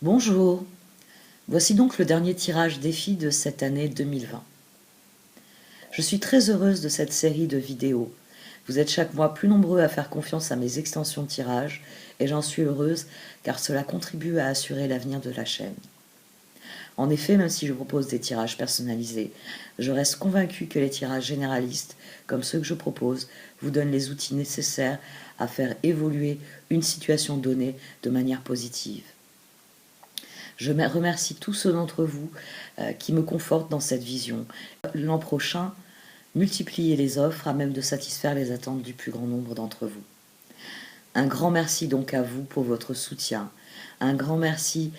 Bonjour, voici donc le dernier tirage défi de cette année 2020. Je suis très heureuse de cette série de vidéos. Vous êtes chaque mois plus nombreux à faire confiance à mes extensions de tirage et j'en suis heureuse car cela contribue à assurer l'avenir de la chaîne. En effet, même si je propose des tirages personnalisés, je reste convaincue que les tirages généralistes, comme ceux que je propose, vous donnent les outils nécessaires à faire évoluer une situation donnée de manière positive. Je remercie tous ceux d'entre vous qui me confortent dans cette vision. L'an prochain, multipliez les offres à même de satisfaire les attentes du plus grand nombre d'entre vous. Un grand merci donc à vous pour votre soutien. Un grand merci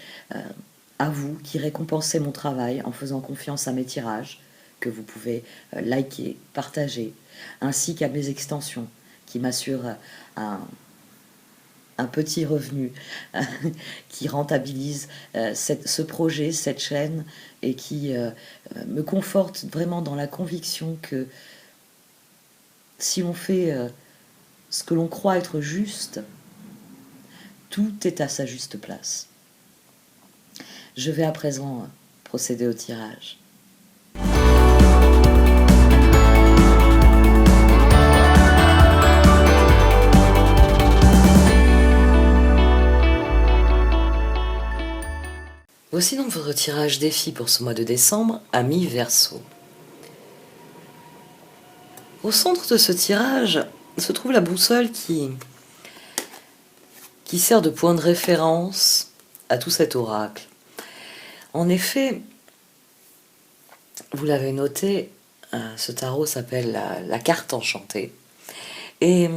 à vous qui récompensez mon travail en faisant confiance à mes tirages, que vous pouvez liker, partager, ainsi qu'à mes extensions qui m'assurent un petit revenu qui rentabilise ce projet, cette chaîne, et qui me conforte vraiment dans la conviction que si on fait ce que l'on croit être juste, tout est à sa juste place. Je vais à présent procéder au tirage. Voici donc votre tirage défi pour ce mois de décembre, amis Verseau. Au centre de ce tirage se trouve la boussole qui sert de point de référence à tout cet oracle. En effet, vous l'avez noté, ce tarot s'appelle la carte enchantée. Et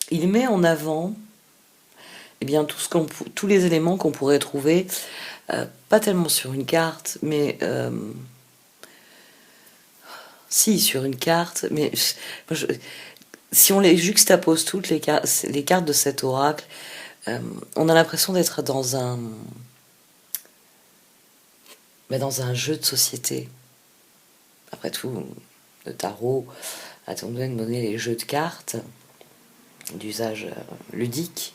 il met en avant tous les éléments qu'on pourrait trouver, pas tellement sur une carte, mais si, sur une carte, mais si on les juxtapose toutes les cartes de cet oracle, on a l'impression d'être dans un jeu de société. Après tout, le tarot a tendance à donner les jeux de cartes d'usage ludique.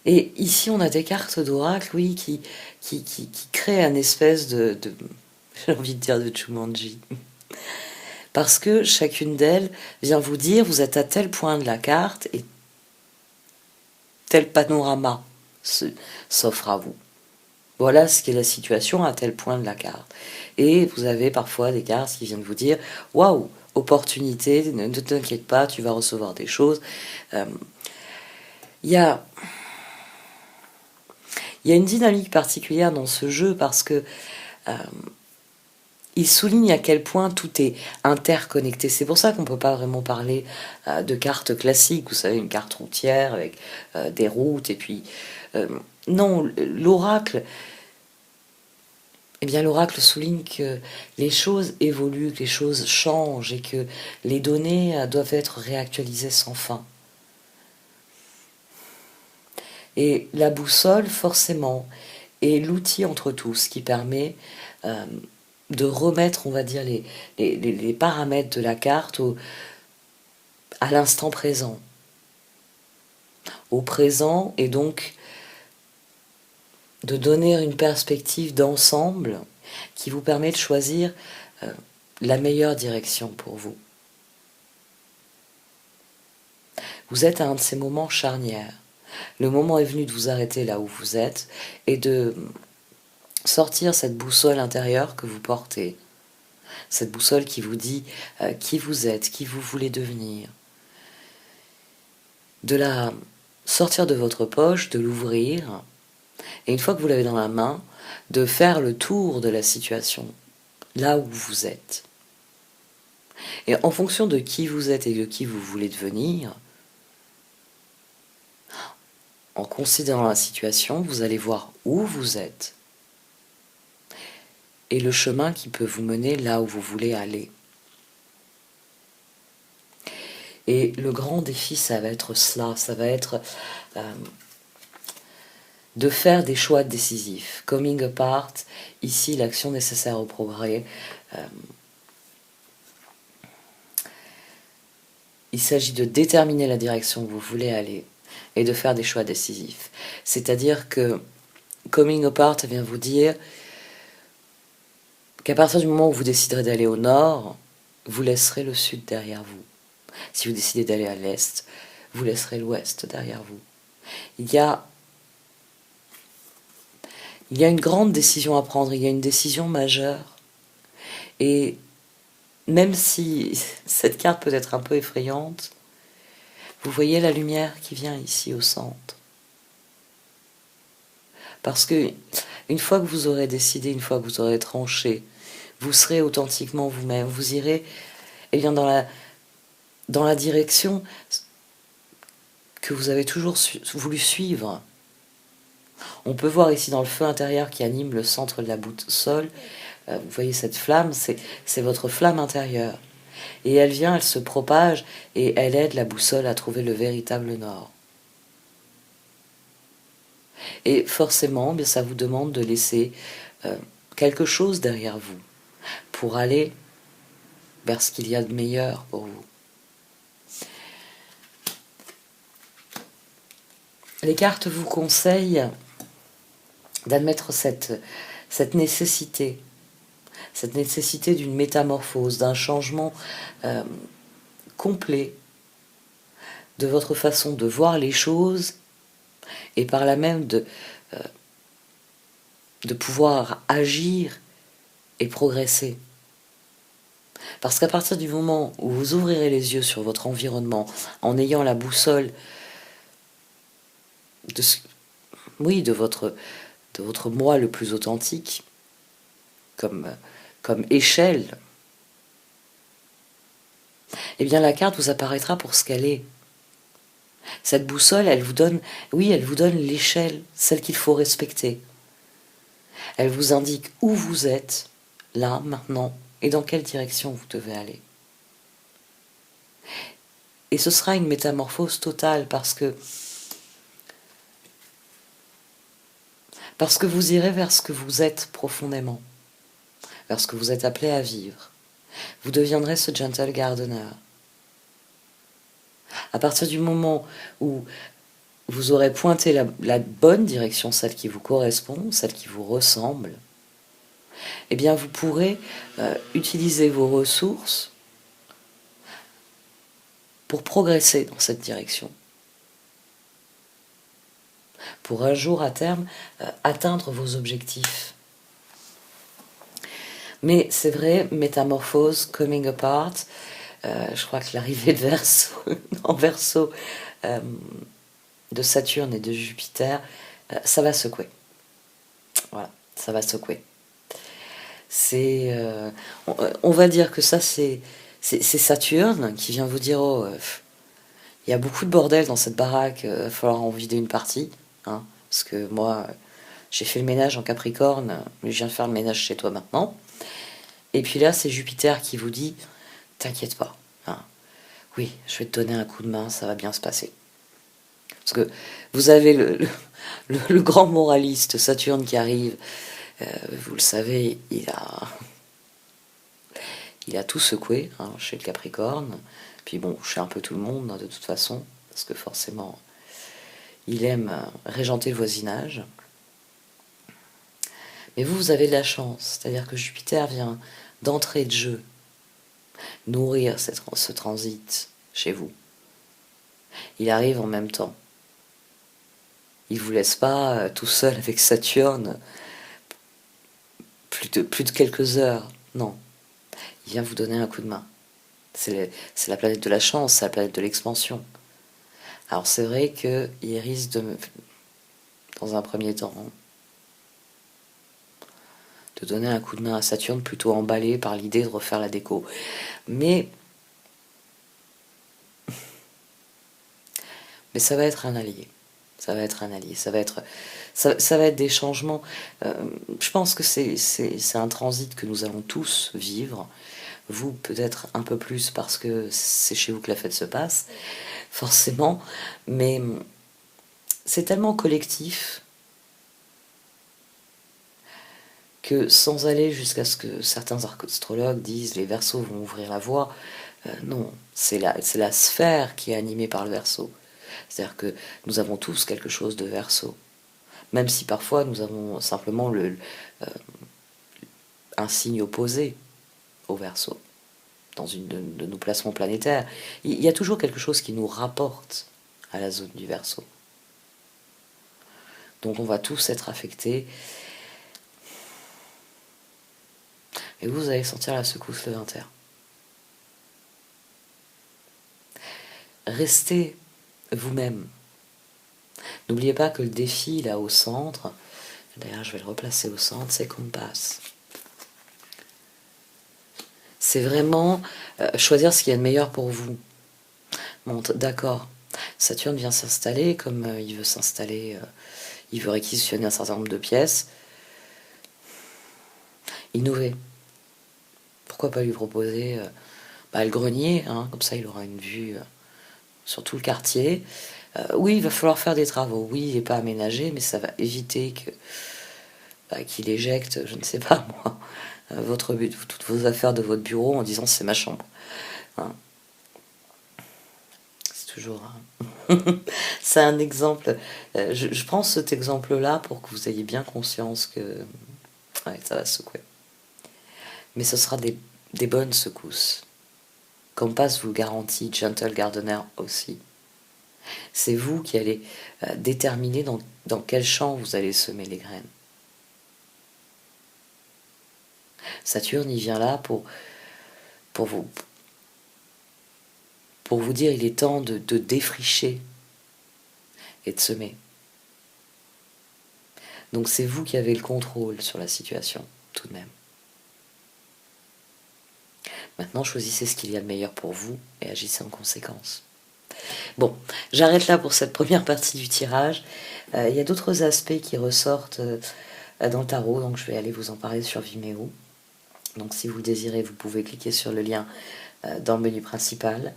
Et ici, on a des cartes d'oracle, oui, qui créent un espèce de j'ai envie de dire de Jumanji. Parce que chacune d'elles vient vous dire, vous êtes à tel point de la carte et tel panorama s'offre à vous. Voilà ce qu'est la situation à tel point de la carte. Et vous avez parfois des cartes qui viennent vous dire, waouh, opportunité, ne t'inquiète pas, tu vas recevoir des choses. Il y a une dynamique particulière dans ce jeu parce que il souligne à quel point tout est interconnecté. C'est pour ça qu'on ne peut pas vraiment parler de cartes classiques, vous savez, une carte routière avec des routes, et puis... non, l'oracle... Eh bien, l'oracle souligne que les choses évoluent, que les choses changent, et que les données doivent être réactualisées sans fin. Et la boussole, forcément, est l'outil entre tous qui permet... de remettre, on va dire, les paramètres de la carte à l'instant présent. Au présent, et donc de donner une perspective d'ensemble qui vous permet de choisir la meilleure direction pour vous. Vous êtes à un de ces moments charnières. Le moment est venu de vous arrêter là où vous êtes et de sortir cette boussole intérieure que vous portez, cette boussole qui vous dit qui vous êtes, qui vous voulez devenir, de la sortir de votre poche, de l'ouvrir, et une fois que vous l'avez dans la main, de faire le tour de la situation, là où vous êtes. Et en fonction de qui vous êtes et de qui vous voulez devenir, en considérant la situation, vous allez voir où vous êtes, et le chemin qui peut vous mener là où vous voulez aller. Et le grand défi, ça va être cela, ça va être de faire des choix décisifs. Coming apart, ici l'action nécessaire au progrès. Il s'agit de déterminer la direction où vous voulez aller, et de faire des choix décisifs. C'est-à-dire que Coming Apart vient vous dire qu'à partir du moment où vous déciderez d'aller au nord, vous laisserez le sud derrière vous. Si vous décidez d'aller à l'est, vous laisserez l'ouest derrière vous. Il y a une grande décision à prendre, il y a une décision majeure. Et même si cette carte peut être un peu effrayante, vous voyez la lumière qui vient ici au centre. Parce que une fois que vous aurez décidé, une fois que vous aurez tranché, vous serez authentiquement vous-même. Vous irez bien, dans la direction que vous avez toujours voulu suivre. On peut voir ici dans le feu intérieur qui anime le centre de la boussole, vous voyez cette flamme, c'est votre flamme intérieure. Et elle vient, elle se propage et elle aide la boussole à trouver le véritable nord. Et forcément, bien, ça vous demande de laisser quelque chose derrière vous pour aller vers ce qu'il y a de meilleur pour vous. Les cartes vous conseillent d'admettre cette nécessité d'une métamorphose, d'un changement complet de votre façon de voir les choses et par là même de pouvoir agir et progresser. Parce qu'à partir du moment où vous ouvrirez les yeux sur votre environnement en ayant la boussole de votre moi le plus authentique comme échelle, eh bien la carte vous apparaîtra pour ce qu'elle est. Cette boussole, elle vous donne l'échelle, celle qu'il faut respecter. Elle vous indique où vous êtes, là, maintenant, et dans quelle direction vous devez aller. Et ce sera une métamorphose totale parce que vous irez vers ce que vous êtes profondément, vers ce que vous êtes appelé à vivre. Vous deviendrez ce gentle gardener. À partir du moment où vous aurez pointé la bonne direction, celle qui vous correspond, celle qui vous ressemble, eh bien vous pourrez utiliser vos ressources pour progresser dans cette direction. Pour un jour à terme atteindre vos objectifs. Mais c'est vrai, métamorphose, coming apart, je crois que l'arrivée de Verseau de Saturne et de Jupiter, ça va secouer. Voilà, ça va secouer. On va dire que ça c'est Saturne qui vient vous dire il y a beaucoup de bordel dans cette baraque, il va falloir en vider une partie, hein, parce que moi j'ai fait le ménage en Capricorne, mais je viens de faire le ménage chez toi maintenant. Et puis là c'est Jupiter qui vous dit t'inquiète pas, hein, oui je vais te donner un coup de main, ça va bien se passer. Parce que vous avez le grand moraliste Saturne qui arrive, vous le savez, il a tout secoué, hein, chez le Capricorne, puis bon, chez un peu tout le monde, hein, de toute façon, parce que forcément, il aime régenter le voisinage. Mais vous avez de la chance, c'est-à-dire que Jupiter vient d'entrée de jeu nourrir ce transit chez vous. Il arrive en même temps. Il vous laisse pas tout seul avec Saturne plus de quelques heures, non. Il vient vous donner un coup de main. C'est la planète de la chance, c'est la planète de l'expansion. Alors c'est vrai qu'il risque dans un premier temps, de donner un coup de main à Saturne, plutôt emballé par l'idée de refaire la déco. Mais ça va être un allié. Ça va être un allié. Ça va être des changements. Je pense que c'est un transit que nous allons tous vivre. Vous, peut-être un peu plus parce que c'est chez vous que la fête se passe, forcément. Mais c'est tellement collectif que sans aller jusqu'à ce que certains astrologues disent les Verseaux vont ouvrir la voie, non, c'est la sphère qui est animée par le Verseau. C'est-à-dire que nous avons tous quelque chose de Verseau. Même si parfois nous avons simplement un signe opposé au Verseau, dans une de nos placements planétaires. Il y a toujours quelque chose qui nous rapporte à la zone du Verseau. Donc on va tous être affectés. Et vous allez sentir la secousse le 21. Restez vous-même. N'oubliez pas que le défi, là, au centre, d'ailleurs, je vais le replacer au centre, c'est Compass. C'est vraiment choisir ce qu'il y a de meilleur pour vous. Bon, d'accord, Saturne vient s'installer, comme il veut s'installer, il veut réquisitionner un certain nombre de pièces. Innover. Pourquoi pas lui proposer le grenier, hein, comme ça il aura une vue sur tout le quartier. Oui, il va falloir faire des travaux. Oui, il n'est pas aménagé, mais ça va éviter qu'il éjecte, je ne sais pas moi, toutes vos affaires de votre bureau en disant c'est ma chambre. Hein. C'est toujours... c'est un exemple. Je prends cet exemple-là pour que vous ayez bien conscience que ça va secouer. Mais ce sera des bonnes secousses. Compass vous garantit, Gentle Gardener aussi. C'est vous qui allez déterminer dans quel champ vous allez semer les graines. Saturne, il vient là pour vous dire il est temps de défricher et de semer. Donc c'est vous qui avez le contrôle sur la situation, tout de même. Maintenant, choisissez ce qu'il y a de meilleur pour vous et agissez en conséquence. Bon, j'arrête là pour cette première partie du tirage. Il y a d'autres aspects qui ressortent dans le tarot, donc je vais aller vous en parler sur Vimeo. Donc si vous désirez, vous pouvez cliquer sur le lien dans le menu principal.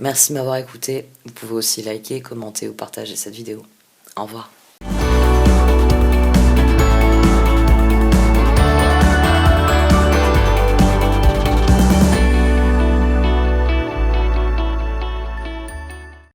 Merci de m'avoir écouté. Vous pouvez aussi liker, commenter ou partager cette vidéo. Au revoir.